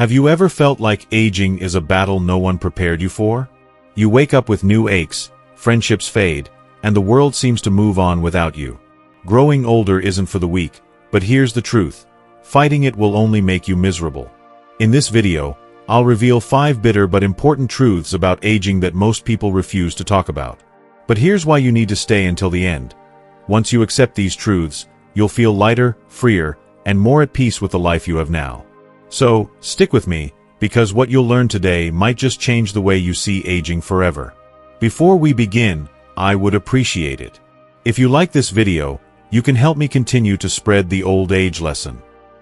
Have you ever felt like aging is a battle no one prepared you for? You wake up with new aches, friendships fade, and the world seems to move on without you. Growing older isn't for the weak, but here's the truth. Fighting it will only make you miserable. In this video, I'll reveal 5 bitter but important truths about aging that most people refuse to talk about. But here's why you need to stay until the end. Once you accept these truths, you'll feel lighter, freer, and more at peace with the life you have now. So, stick with me, because what you'll learn today might just change the way you see aging forever. Before we begin, I would appreciate it if you like this video, you can help me continue to spread the old age lesson.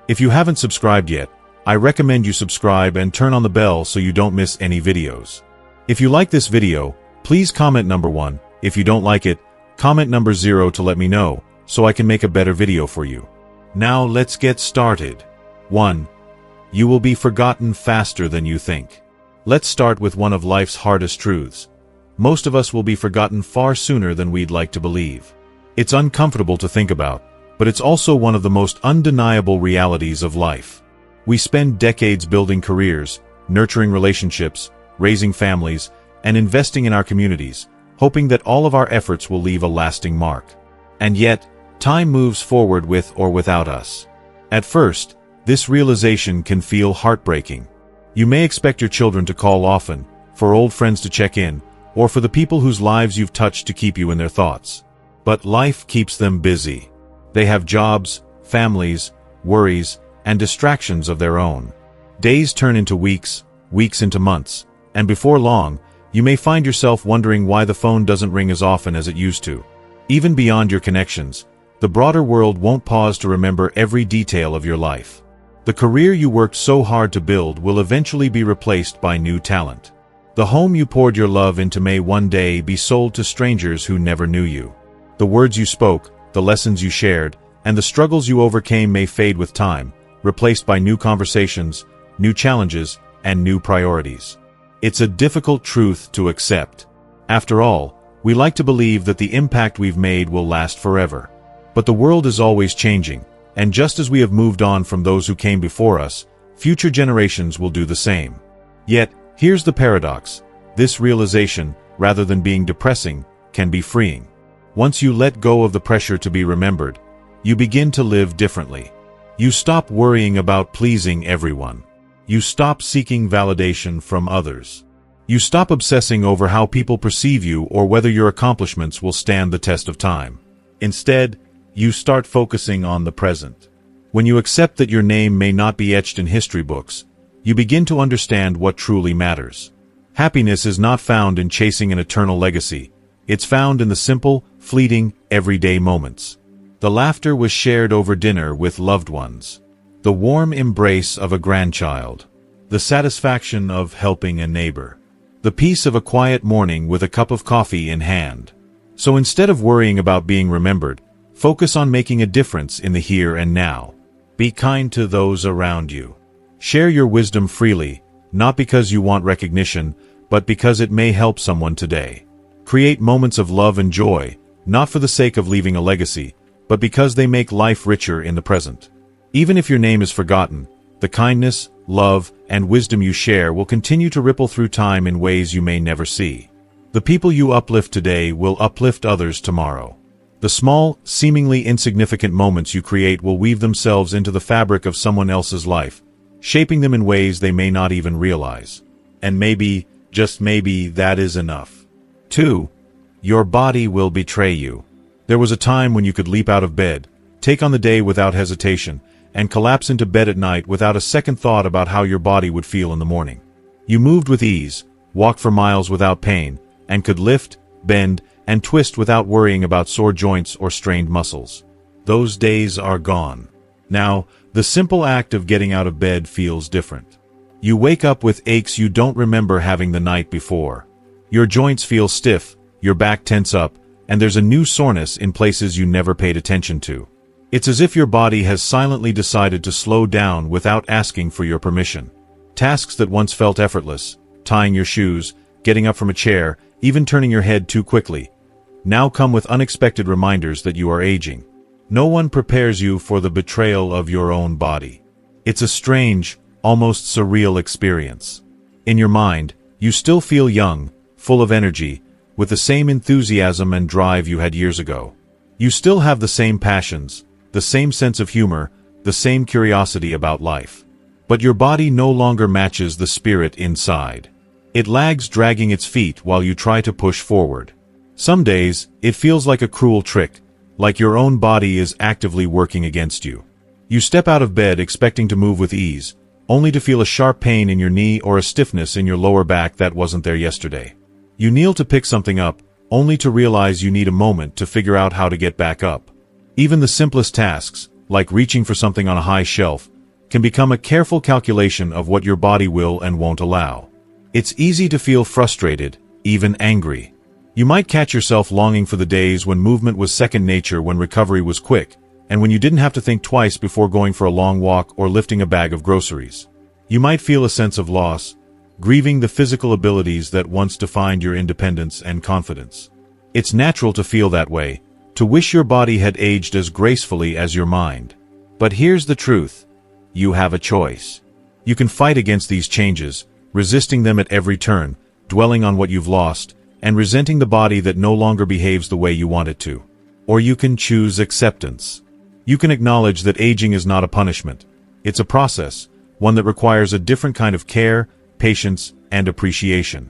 If you haven't subscribed yet, I recommend you subscribe and turn on the bell so you don't miss any videos. If you like this video, please comment number 1. If you don't like it, comment number 0 to let me know, so I can make a better video for you. Now let's get started. 1. You will be forgotten faster than you think. Let's start with one of life's hardest truths. Most of us will be forgotten far sooner than we'd like to believe. It's uncomfortable to think about, but it's also one of the most undeniable realities of life. We spend decades building careers, nurturing relationships, raising families, and investing in our communities, hoping that all of our efforts will leave a lasting mark. And yet, time moves forward with or without us. At first, this realization can feel heartbreaking. You may expect your children to call often, for old friends to check in, or for the people whose lives you've touched to keep you in their thoughts. But life keeps them busy. They have jobs, families, worries, and distractions of their own. Days turn into weeks, weeks into months, and before long, you may find yourself wondering why the phone doesn't ring as often as it used to. Even beyond your connections, the broader world won't pause to remember every detail of your life. The career you worked so hard to build will eventually be replaced by new talent. The home you poured your love into may one day be sold to strangers who never knew you. The words you spoke, the lessons you shared, and the struggles you overcame may fade with time, replaced by new conversations, new challenges, and new priorities. It's a difficult truth to accept. After all, we like to believe that the impact we've made will last forever. But the world is always changing, and just as we have moved on from those who came before us, future generations will do the same. Yet, here's the paradox. This realization, rather than being depressing, can be freeing. Once you let go of the pressure to be remembered, you begin to live differently. You stop worrying about pleasing everyone. You stop seeking validation from others. You stop obsessing over how people perceive you or whether your accomplishments will stand the test of time. Instead, you start focusing on the present. When you accept that your name may not be etched in history books, you begin to understand what truly matters. Happiness is not found in chasing an eternal legacy. It's found in the simple, fleeting, everyday moments. The laughter was shared over dinner with loved ones. The warm embrace of a grandchild. The satisfaction of helping a neighbor. The peace of a quiet morning with a cup of coffee in hand. So instead of worrying about being remembered, focus on making a difference in the here and now. Be kind to those around you. Share your wisdom freely, not because you want recognition, but because it may help someone today. Create moments of love and joy, not for the sake of leaving a legacy, but because they make life richer in the present. Even if your name is forgotten, the kindness, love, and wisdom you share will continue to ripple through time in ways you may never see. The people you uplift today will uplift others tomorrow. The small, seemingly insignificant moments you create will weave themselves into the fabric of someone else's life, shaping them in ways they may not even realize. And maybe, just maybe, that is enough. 2. Your body will betray you. There was a time when you could leap out of bed, take on the day without hesitation, and collapse into bed at night without a second thought about how your body would feel in the morning. You moved with ease, walked for miles without pain, and could lift, bend, and twist without worrying about sore joints or strained muscles. Those days are gone. Now, the simple act of getting out of bed feels different. You wake up with aches you don't remember having the night before. Your joints feel stiff, your back tense up, and there's a new soreness in places you never paid attention to. It's as if your body has silently decided to slow down without asking for your permission. Tasks that once felt effortless, tying your shoes, getting up from a chair, even turning your head too quickly, now come with unexpected reminders that you are aging. No one prepares you for the betrayal of your own body. It's a strange, almost surreal experience. In your mind, you still feel young, full of energy, with the same enthusiasm and drive you had years ago. You still have the same passions, the same sense of humor, the same curiosity about life. But your body no longer matches the spirit inside. It lags, dragging its feet while you try to push forward. Some days, it feels like a cruel trick, like your own body is actively working against you. You step out of bed expecting to move with ease, only to feel a sharp pain in your knee or a stiffness in your lower back that wasn't there yesterday. You kneel to pick something up, only to realize you need a moment to figure out how to get back up. Even the simplest tasks, like reaching for something on a high shelf, can become a careful calculation of what your body will and won't allow. It's easy to feel frustrated, even angry. You might catch yourself longing for the days when movement was second nature, when recovery was quick, and when you didn't have to think twice before going for a long walk or lifting a bag of groceries. You might feel a sense of loss, grieving the physical abilities that once defined your independence and confidence. It's natural to feel that way, to wish your body had aged as gracefully as your mind. But here's the truth. You have a choice. You can fight against these changes, resisting them at every turn, dwelling on what you've lost, and resenting the body that no longer behaves the way you want it to. Or you can choose acceptance. You can acknowledge that aging is not a punishment. It's a process, one that requires a different kind of care, patience, and appreciation.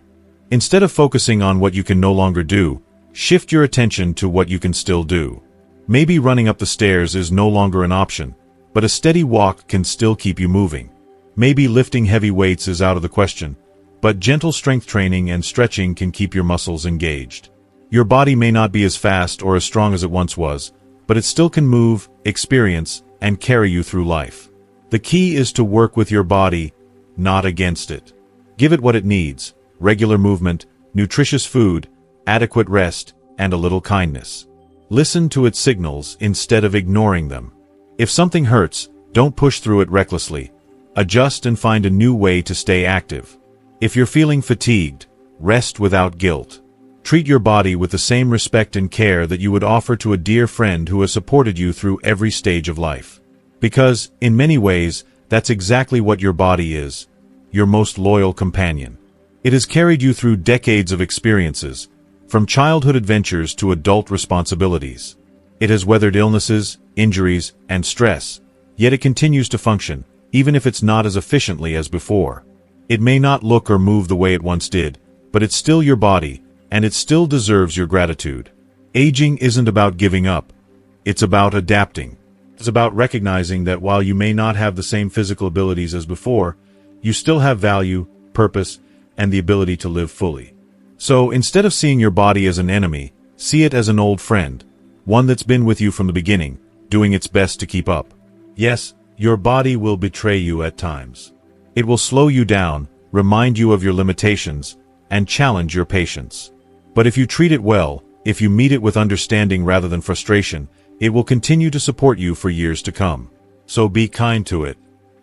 Instead of focusing on what you can no longer do, shift your attention to what you can still do. Maybe running up the stairs is no longer an option, but a steady walk can still keep you moving. Maybe lifting heavy weights is out of the question, but gentle strength training and stretching can keep your muscles engaged. Your body may not be as fast or as strong as it once was, but it still can move, experience, and carry you through life. The key is to work with your body, not against it. Give it what it needs: regular movement, nutritious food, adequate rest, and a little kindness. Listen to its signals instead of ignoring them. If something hurts, don't push through it recklessly. Adjust and find a new way to stay active. If you're feeling fatigued, rest without guilt. Treat your body with the same respect and care that you would offer to a dear friend who has supported you through every stage of life. Because, in many ways, that's exactly what your body is: your most loyal companion. It has carried you through decades of experiences, from childhood adventures to adult responsibilities. It has weathered illnesses, injuries, and stress, yet it continues to function, even if it's not as efficiently as before. It may not look or move the way it once did, but it's still your body, and it still deserves your gratitude. Aging isn't about giving up. It's about adapting. It's about recognizing that while you may not have the same physical abilities as before, you still have value, purpose, and the ability to live fully. So, instead of seeing your body as an enemy, see it as an old friend, one that's been with you from the beginning, doing its best to keep up. Yes, your body will betray you at times. It will slow you down, remind you of your limitations, and challenge your patience. But if you treat it well, if you meet it with understanding rather than frustration, it will continue to support you for years to come. So be kind to it.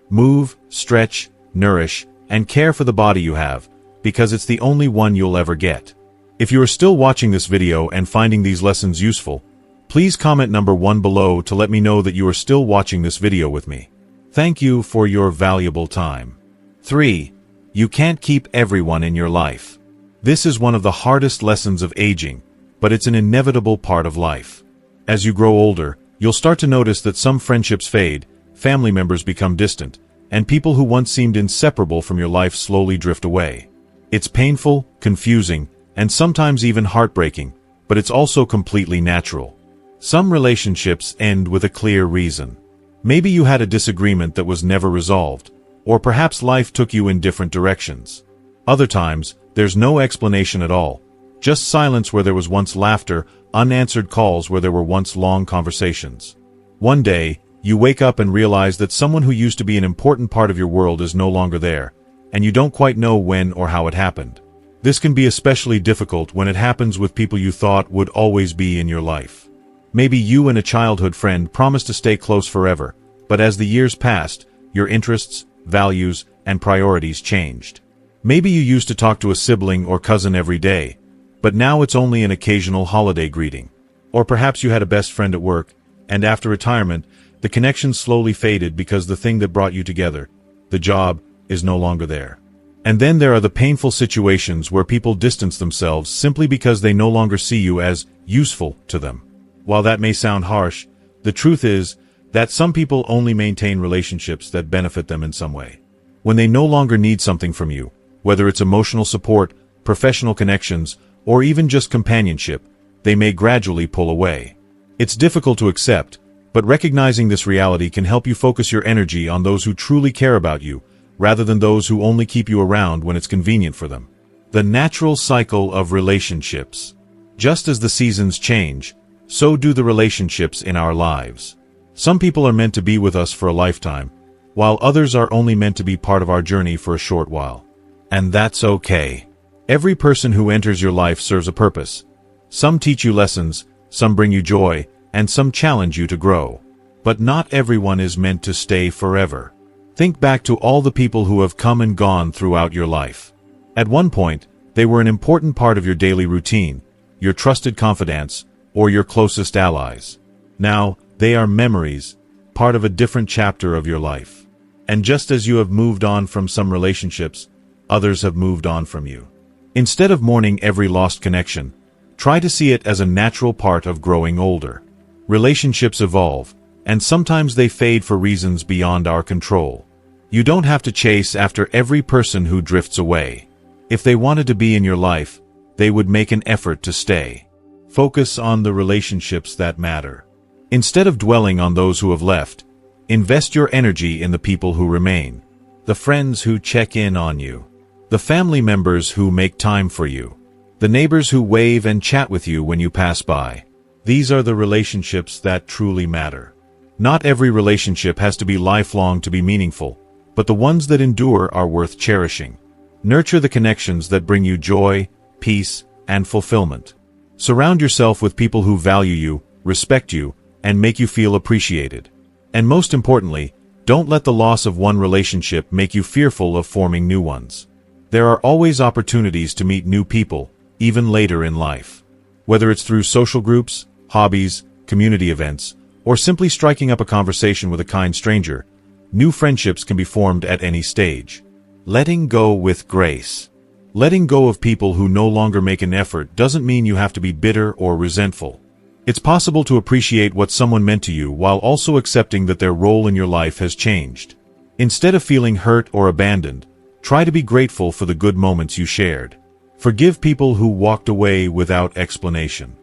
Move, stretch, nourish, and care for the body you have, because it's the only one you'll ever get. If you are still watching this video and finding these lessons useful, please comment number 1 below to let me know that you are still watching this video with me. Thank you for your valuable time. 3. You can't keep everyone in your life. This is one of the hardest lessons of aging, but it's an inevitable part of life. As you grow older, you'll start to notice that some friendships fade, family members become distant, and people who once seemed inseparable from your life slowly drift away. It's painful, confusing, and sometimes even heartbreaking, but it's also completely natural. Some relationships end with a clear reason. Maybe you had a disagreement that was never resolved, or perhaps life took you in different directions. Other times, there's no explanation at all, just silence where there was once laughter, unanswered calls where there were once long conversations. One day, you wake up and realize that someone who used to be an important part of your world is no longer there, and you don't quite know when or how it happened. This can be especially difficult when it happens with people you thought would always be in your life. Maybe you and a childhood friend promised to stay close forever, but as the years passed, your interests, values, and priorities changed. Maybe you used to talk to a sibling or cousin every day, but now it's only an occasional holiday greeting. Or perhaps you had a best friend at work, and after retirement, the connection slowly faded because the thing that brought you together, the job is no longer there. And then there are the painful situations where people distance themselves simply because they no longer see you as useful to them. While that may sound harsh, the truth is that some people only maintain relationships that benefit them in some way. When they no longer need something from you, whether it's emotional support, professional connections, or even just companionship, they may gradually pull away. It's difficult to accept, but recognizing this reality can help you focus your energy on those who truly care about you, rather than those who only keep you around when it's convenient for them. The natural cycle of relationships. Just as the seasons change, so do the relationships in our lives. Some people are meant to be with us for a lifetime, while others are only meant to be part of our journey for a short while. And that's okay. Every person who enters your life serves a purpose. Some teach you lessons, some bring you joy, and some challenge you to grow. But not everyone is meant to stay forever. Think back to all the people who have come and gone throughout your life. At one point, they were an important part of your daily routine, your trusted confidants, or your closest allies. Now, they are memories, part of a different chapter of your life. And just as you have moved on from some relationships, others have moved on from you. Instead of mourning every lost connection, try to see it as a natural part of growing older. Relationships evolve, and sometimes they fade for reasons beyond our control. You don't have to chase after every person who drifts away. If they wanted to be in your life, they would make an effort to stay. Focus on the relationships that matter. Instead of dwelling on those who have left, invest your energy in the people who remain. The friends who check in on you. The family members who make time for you. The neighbors who wave and chat with you when you pass by. These are the relationships that truly matter. Not every relationship has to be lifelong to be meaningful, but the ones that endure are worth cherishing. Nurture the connections that bring you joy, peace, and fulfillment. Surround yourself with people who value you, respect you, and make you feel appreciated. And most importantly, don't let the loss of one relationship make you fearful of forming new ones. There are always opportunities to meet new people, even later in life. Whether it's through social groups, hobbies, community events, or simply striking up a conversation with a kind stranger, new friendships can be formed at any stage. Letting go with grace. Letting go of people who no longer make an effort doesn't mean you have to be bitter or resentful. It's possible to appreciate what someone meant to you while also accepting that their role in your life has changed. Instead of feeling hurt or abandoned, try to be grateful for the good moments you shared. Forgive people who walked away without explanation.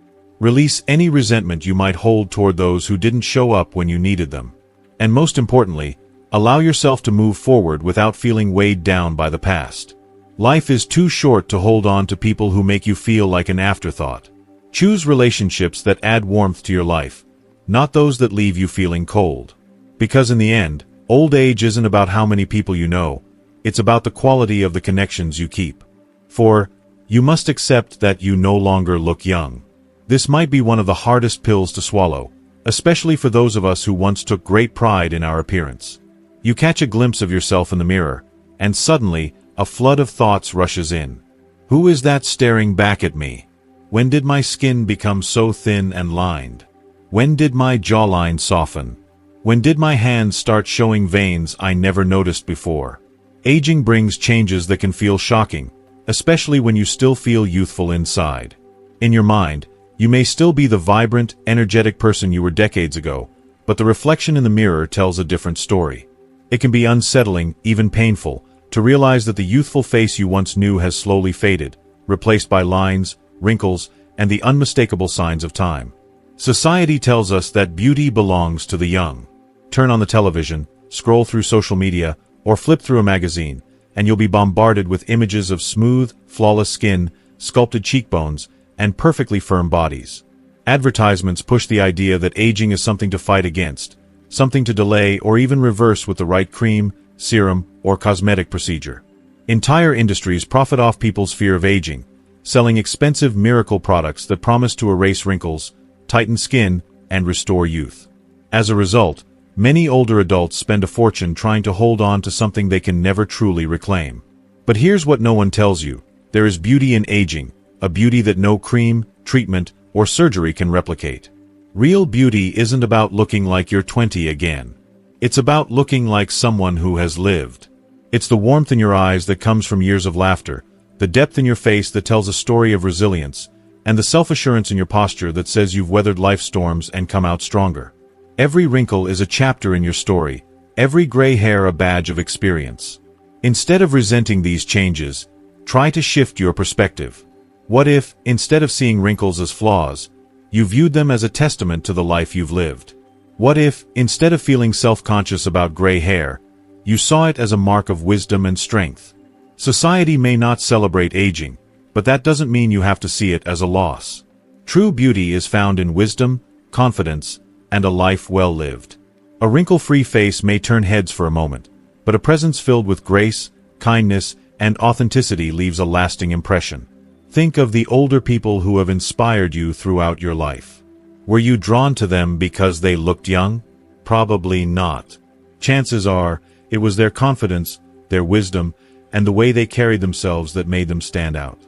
Release any resentment you might hold toward those who didn't show up when you needed them. And most importantly, allow yourself to move forward without feeling weighed down by the past. Life is too short to hold on to people who make you feel like an afterthought. Choose relationships that add warmth to your life, not those that leave you feeling cold. Because in the end, old age isn't about how many people you know, it's about the quality of the connections you keep. For, you must accept that you no longer look young. This might be one of the hardest pills to swallow, especially for those of us who once took great pride in our appearance. You catch a glimpse of yourself in the mirror, and suddenly, a flood of thoughts rushes in. Who is that staring back at me? When did my skin become so thin and lined? When did my jawline soften? When did my hands start showing veins I never noticed before? Aging brings changes that can feel shocking, especially when you still feel youthful inside. In your mind, you may still be the vibrant, energetic person you were decades ago, but the reflection in the mirror tells a different story. It can be unsettling, even painful, to realize that the youthful face you once knew has slowly faded, replaced by lines, wrinkles, and the unmistakable signs of time. Society tells us that beauty belongs to the young. Turn on the television, scroll through social media, or flip through a magazine, and you'll be bombarded with images of smooth, flawless skin, sculpted cheekbones, and perfectly firm bodies. Advertisements push the idea that aging is something to fight against, something to delay or even reverse with the right cream, serum, or cosmetic procedure. Entire industries profit off people's fear of aging, selling expensive miracle products that promise to erase wrinkles, tighten skin, and restore youth. As a result, many older adults spend a fortune trying to hold on to something they can never truly reclaim. But here's what no one tells you. There is beauty in aging, a beauty that no cream, treatment, or surgery can replicate. Real beauty isn't about looking like you're 20 again. It's about looking like someone who has lived. It's the warmth in your eyes that comes from years of laughter, the depth in your face that tells a story of resilience, and the self-assurance in your posture that says you've weathered life's storms and come out stronger. Every wrinkle is a chapter in your story, every gray hair a badge of experience. Instead of resenting these changes, try to shift your perspective. What if, instead of seeing wrinkles as flaws, you viewed them as a testament to the life you've lived? What if, instead of feeling self-conscious about gray hair, you saw it as a mark of wisdom and strength? Society may not celebrate aging, but that doesn't mean you have to see it as a loss. True beauty is found in wisdom, confidence, and a life well lived. A wrinkle-free face may turn heads for a moment, but a presence filled with grace, kindness, and authenticity leaves a lasting impression. Think of the older people who have inspired you throughout your life. Were you drawn to them because they looked young? Probably not. Chances are, it was their confidence, their wisdom, and the way they carried themselves that made them stand out.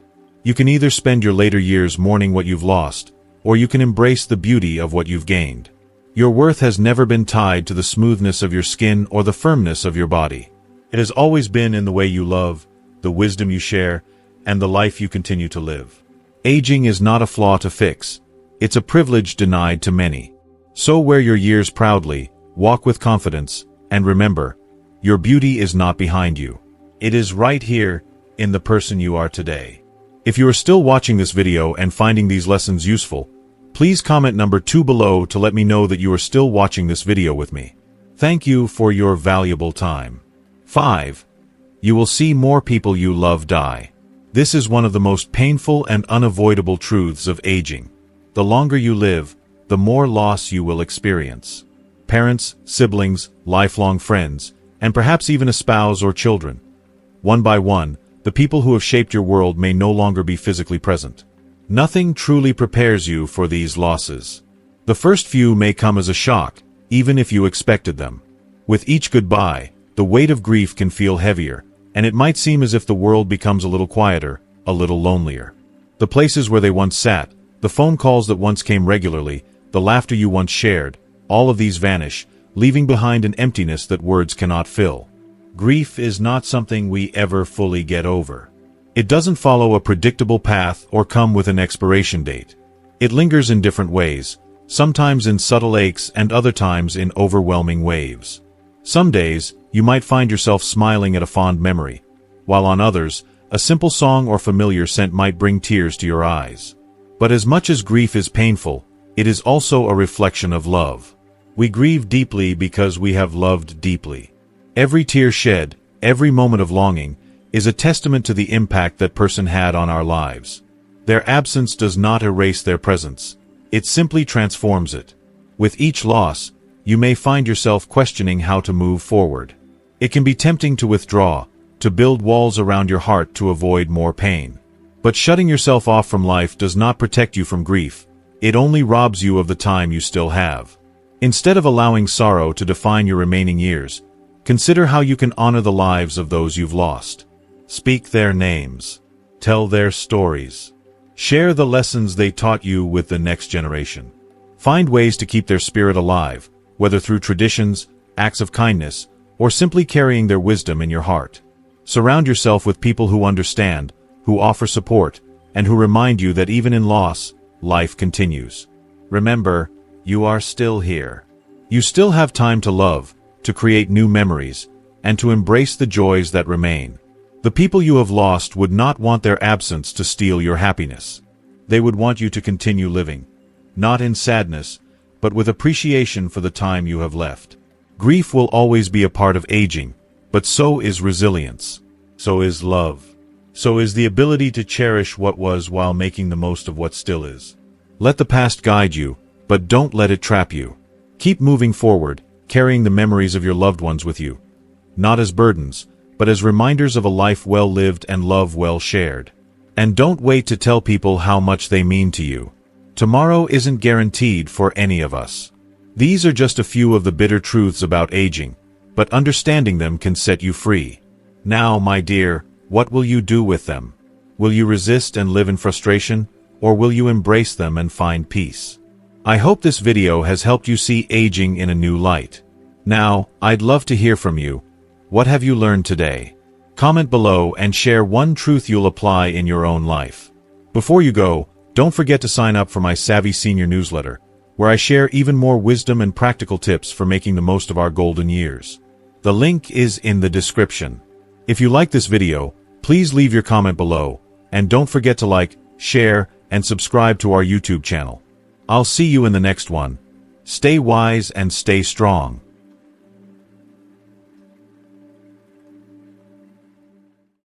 You can either spend your later years mourning what you've lost, or you can embrace the beauty of what you've gained. Your worth has never been tied to the smoothness of your skin or the firmness of your body. It has always been in the way you love, the wisdom you share, and the life you continue to live. Aging is not a flaw to fix. It's a privilege denied to many. So wear your years proudly, walk with confidence, and remember, your beauty is not behind you. It is right here, in the person you are today. If you are still watching this video and finding these lessons useful, please comment number 2 below to let me know that you are still watching this video with me. Thank you for your valuable time. 5. You will see more people you love die. This is one of the most painful and unavoidable truths of aging. The longer you live, the more loss you will experience. Parents, siblings, lifelong friends, and perhaps even a spouse or children. One by one, the people who have shaped your world may no longer be physically present. Nothing truly prepares you for these losses. The first few may come as a shock, even if you expected them. With each goodbye, the weight of grief can feel heavier, and it might seem as if the world becomes a little quieter, a little lonelier. The places where they once sat, the phone calls that once came regularly, the laughter you once shared, all of these vanish, leaving behind an emptiness that words cannot fill. Grief is not something we ever fully get over. It doesn't follow a predictable path or come with an expiration date. It lingers in different ways, sometimes in subtle aches and other times in overwhelming waves. Some days, you might find yourself smiling at a fond memory, while on others, a simple song or familiar scent might bring tears to your eyes. But as much as grief is painful, it is also a reflection of love. We grieve deeply because we have loved deeply. Every tear shed, every moment of longing, is a testament to the impact that person had on our lives. Their absence does not erase their presence. It simply transforms it. With each loss, you may find yourself questioning how to move forward. It can be tempting to withdraw, to build walls around your heart to avoid more pain. But shutting yourself off from life does not protect you from grief. It only robs you of the time you still have. Instead of allowing sorrow to define your remaining years, consider how you can honor the lives of those you've lost. Speak their names. Tell their stories. Share the lessons they taught you with the next generation. Find ways to keep their spirit alive, whether through traditions, acts of kindness, or simply carrying their wisdom in your heart. Surround yourself with people who understand, who offer support, and who remind you that even in loss, life continues. Remember, you are still here. You still have time to love, to create new memories, and to embrace the joys that remain. The people you have lost would not want their absence to steal your happiness. They would want you to continue living, not in sadness, but with appreciation for the time you have left. Grief will always be a part of aging, but so is resilience. So is love. So is the ability to cherish what was while making the most of what still is. Let the past guide you, but don't let it trap you. Keep moving forward, carrying the memories of your loved ones with you. Not as burdens, but as reminders of a life well lived and love well shared. And don't wait to tell people how much they mean to you. Tomorrow isn't guaranteed for any of us. These are just a few of the bitter truths about aging, but understanding them can set you free. Now, my dear, what will you do with them? Will you resist and live in frustration, or will you embrace them and find peace? I hope this video has helped you see aging in a new light. Now, I'd love to hear from you. What have you learned today? Comment below and share one truth you'll apply in your own life. Before you go, don't forget to sign up for my Savvy Senior newsletter, where I share even more wisdom and practical tips for making the most of our golden years. The link is in the description. If you like this video, please leave your comment below, and don't forget to like, share, and subscribe to our YouTube channel. I'll see you in the next one. Stay wise and stay strong.